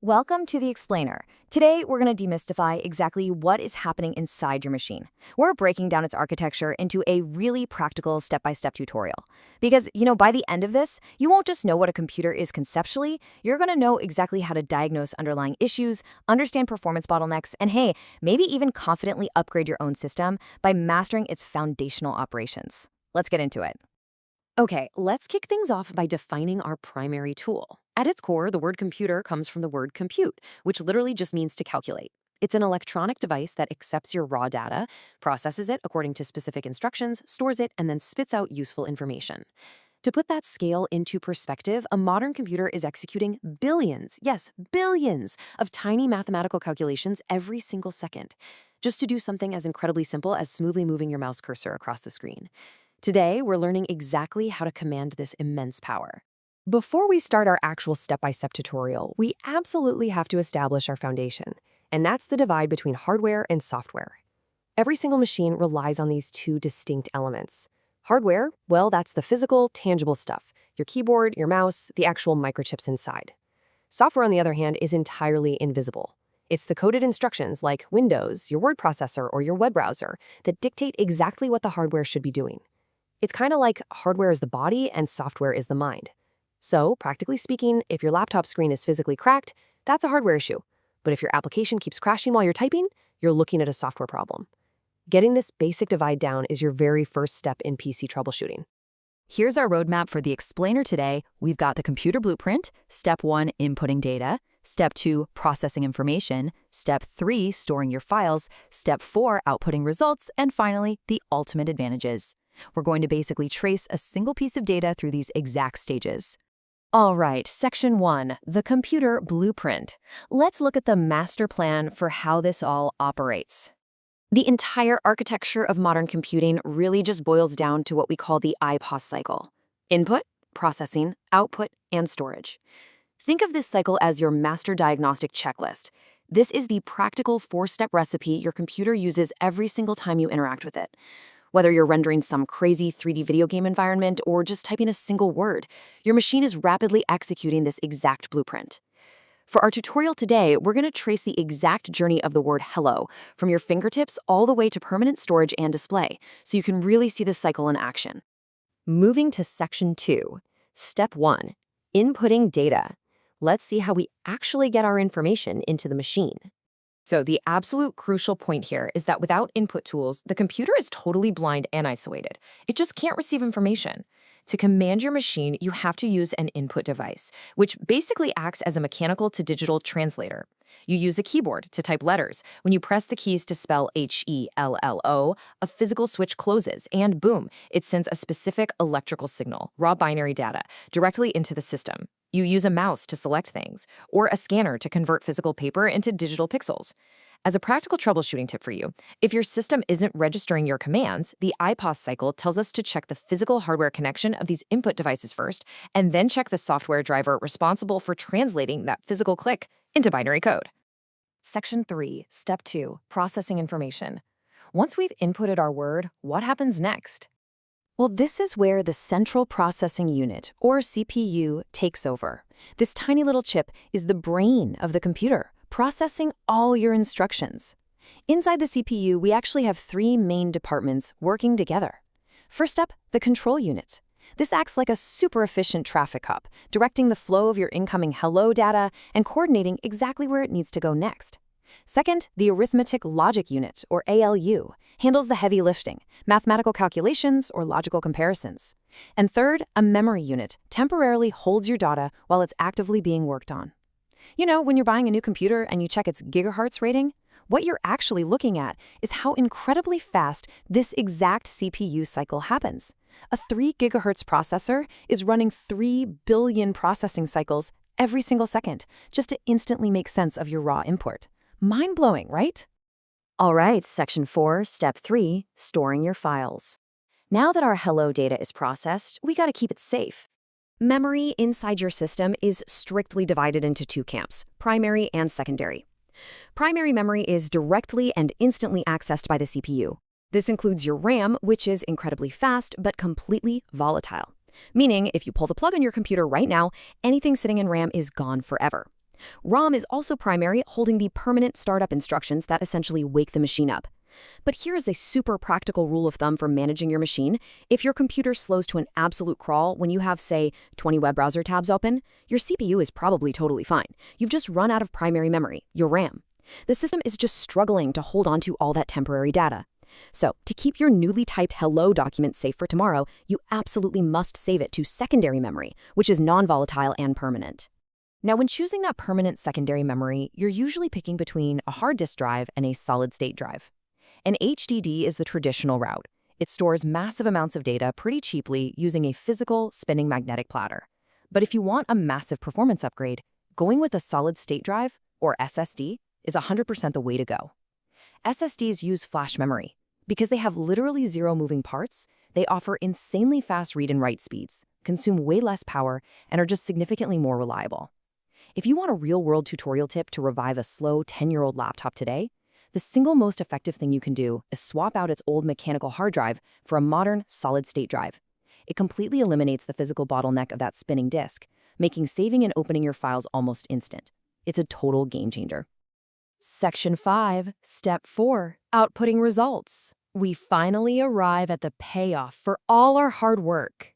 Welcome to The Explainer. Today, we're going to demystify exactly what is happening inside your machine. We're breaking down its architecture into a really practical step-by-step tutorial. Because, by the end of this, you won't just know what a computer is conceptually, you're going to know exactly how to diagnose underlying issues, understand performance bottlenecks, and hey, maybe even confidently upgrade your own system by mastering its foundational operations. Let's get into it. Okay, let's kick things off by defining our primary tool. At its core, the word computer comes from the word compute, which literally just means to calculate. It's an electronic device that accepts your raw data, processes it according to specific instructions, stores it, and then spits out useful information. To put that scale into perspective, a modern computer is executing billions, yes, billions, of tiny mathematical calculations every single second, just to do something as incredibly simple as smoothly moving your mouse cursor across the screen. Today, we're learning exactly how to command this immense power. Before we start our actual step-by-step tutorial, we absolutely have to establish our foundation, and that's the divide between hardware and software. Every single machine relies on these two distinct elements. Hardware, well, that's the physical, tangible stuff, your keyboard, your mouse, the actual microchips inside. Software, on the other hand, is entirely invisible. It's the coded instructions like Windows, your word processor, or your web browser that dictate exactly what the hardware should be doing. It's kind of like hardware is the body and software is the mind. So, practically speaking, if your laptop screen is physically cracked, that's a hardware issue. But if your application keeps crashing while you're typing, you're looking at a software problem. Getting this basic divide down is your very first step in PC troubleshooting. Here's our roadmap for The Explainer today. We've got the computer blueprint, Step 1, inputting data, Step 2, processing information, Step 3, storing your files, Step 4, outputting results, and finally, the ultimate advantages. We're going to basically trace a single piece of data through these exact stages. All right, Section 1, the computer blueprint. Let's look at the master plan for how this all operates. The entire architecture of modern computing really just boils down to what we call the IPO cycle: input, processing, output, and storage. Think of this cycle as your master diagnostic checklist. This is the practical four-step recipe your computer uses every single time you interact with it. Whether you're rendering some crazy 3D video game environment or just typing a single word, your machine is rapidly executing this exact blueprint. For our tutorial today, we're going to trace the exact journey of the word hello, from your fingertips all the way to permanent storage and display, so you can really see the cycle in action. Moving to Section 2, Step 1, inputting data. Let's see how we actually get our information into the machine. So the absolute crucial point here is that without input tools, the computer is totally blind and isolated. It just can't receive information. To command your machine, you have to use an input device, which basically acts as a mechanical to digital translator. You use a keyboard to type letters. When you press the keys to spell HELLO, a physical switch closes, and boom, it sends a specific electrical signal, raw binary data, directly into the system. You use a mouse to select things, or a scanner to convert physical paper into digital pixels. As a practical troubleshooting tip for you, if your system isn't registering your commands, the IPO cycle tells us to check the physical hardware connection of these input devices first, and then check the software driver responsible for translating that physical click into binary code. Section 3, Step 2, processing information. Once we've inputted our word, what happens next? Well, this is where the central processing unit, or CPU, takes over. This tiny little chip is the brain of the computer, processing all your instructions. Inside the CPU, we actually have three main departments working together. First up, the control unit. This acts like a super efficient traffic cop, directing the flow of your incoming hello data and coordinating exactly where it needs to go next. Second, the arithmetic logic unit, or ALU, handles the heavy lifting, mathematical calculations, or logical comparisons. And third, a memory unit temporarily holds your data while it's actively being worked on. When you're buying a new computer and you check its gigahertz rating, what you're actually looking at is how incredibly fast this exact CPU cycle happens. A 3 gigahertz processor is running 3 billion processing cycles every single second just to instantly make sense of your raw import. Mind-blowing, right? All right, Section 4, Step 3, storing your files. Now that our hello data is processed, we got to keep it safe. Memory inside your system is strictly divided into two camps, primary and secondary. Primary memory is directly and instantly accessed by the CPU. This includes your RAM, which is incredibly fast but completely volatile. Meaning, if you pull the plug on your computer right now, anything sitting in RAM is gone forever. ROM is also primary, holding the permanent startup instructions that essentially wake the machine up. But here is a super practical rule of thumb for managing your machine. If your computer slows to an absolute crawl when you have, say, 20 web browser tabs open, your CPU is probably totally fine. You've just run out of primary memory, your RAM. The system is just struggling to hold on to all that temporary data. So, to keep your newly typed hello document safe for tomorrow, you absolutely must save it to secondary memory, which is non-volatile and permanent. Now, when choosing that permanent secondary memory, you're usually picking between a hard disk drive and a solid-state drive. An HDD is the traditional route. It stores massive amounts of data pretty cheaply using a physical spinning magnetic platter. But if you want a massive performance upgrade, going with a solid-state drive, or SSD, is 100% the way to go. SSDs use flash memory. Because they have literally zero moving parts, they offer insanely fast read and write speeds, consume way less power, and are just significantly more reliable. If you want a real-world tutorial tip to revive a slow 10-year-old laptop today, the single most effective thing you can do is swap out its old mechanical hard drive for a modern solid-state drive. It completely eliminates the physical bottleneck of that spinning disk, making saving and opening your files almost instant. It's a total game changer. Section 5, Step 4, Outputting Results. We finally arrive at the payoff for all our hard work.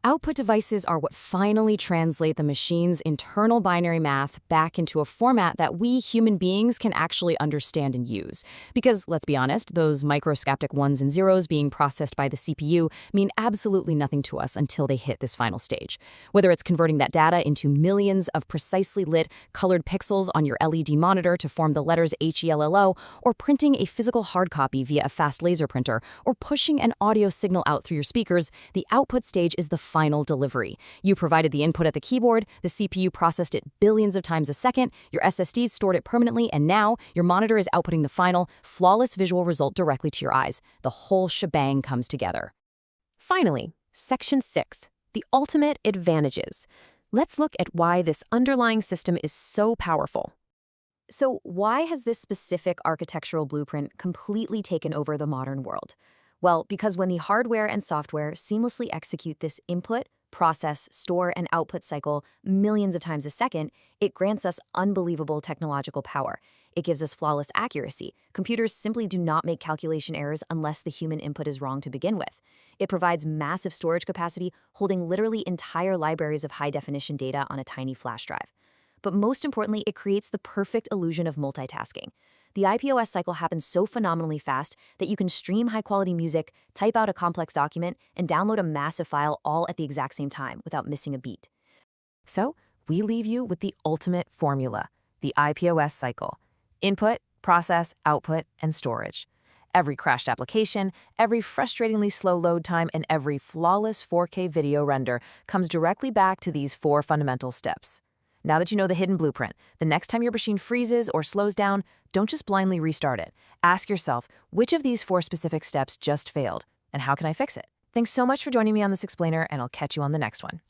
Output devices are what finally translate the machine's internal binary math back into a format that we human beings can actually understand and use. Because, let's be honest, those microscopic ones and zeros being processed by the CPU mean absolutely nothing to us until they hit this final stage. Whether it's converting that data into millions of precisely lit, colored pixels on your LED monitor to form the letters HELLO, or printing a physical hard copy via a fast laser printer, or pushing an audio signal out through your speakers, the output stage is the final delivery. You provided the input at the keyboard, the CPU processed it billions of times a second, your SSDs stored it permanently, and now your monitor is outputting the final, flawless visual result directly to your eyes. The whole shebang comes together. Finally, Section 6, the ultimate advantages. Let's look at why this underlying system is so powerful. So, why has this specific architectural blueprint completely taken over the modern world? Well, because when the hardware and software seamlessly execute this input, process, store, and output cycle millions of times a second, it grants us unbelievable technological power. It gives us flawless accuracy. Computers simply do not make calculation errors unless the human input is wrong to begin with. It provides massive storage capacity, holding literally entire libraries of high-definition data on a tiny flash drive. But most importantly, it creates the perfect illusion of multitasking. The IPO cycle happens so phenomenally fast that you can stream high-quality music, type out a complex document, and download a massive file all at the exact same time without missing a beat. So, we leave you with the ultimate formula, the IPO cycle. Input, process, output, and storage. Every crashed application, every frustratingly slow load time, and every flawless 4K video render comes directly back to these 4 fundamental steps. Now that you know the hidden blueprint, the next time your machine freezes or slows down, don't just blindly restart it. Ask yourself, which of these 4 specific steps just failed, and how can I fix it? Thanks so much for joining me on this explainer, and I'll catch you on the next one.